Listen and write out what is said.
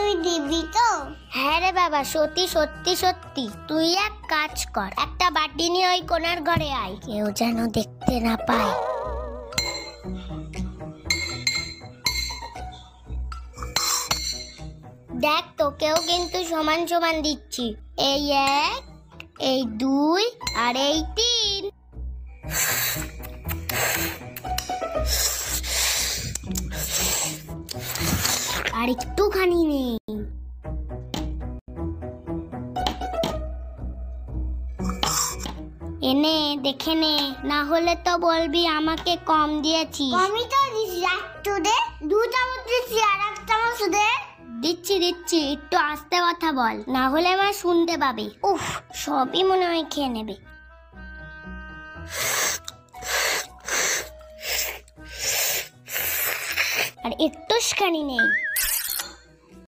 তুই দিবি তো? হ্যাঁ রে বাবা, সত্যি সত্যি সত্যি। তুই এক কাজ কর, একটা বাটি নিয়ে ওই কোনার ঘরে আয়, কেউ যেন দেখতে না পায়। দেখ, তোকেও কিন্তু সমান সমান দিচ্ছি। এই 1, এই 2 আর এই 3। আর একটুখানি নেই। এনে দেখে নে, না হলে তো বলবি আমাকে কম দিয়েছি। কমই তো দিছি, একটু দে। 2 চামচ দিছি, আর 1 চামচ দে। দিচ্ছি দিচ্ছি, একটু আস্তে কথা বল, না হলে আমার শুনতে পাবে। উফ, সবই মনে হয় খেয়ে নেবে। আর একটুখানি নেই।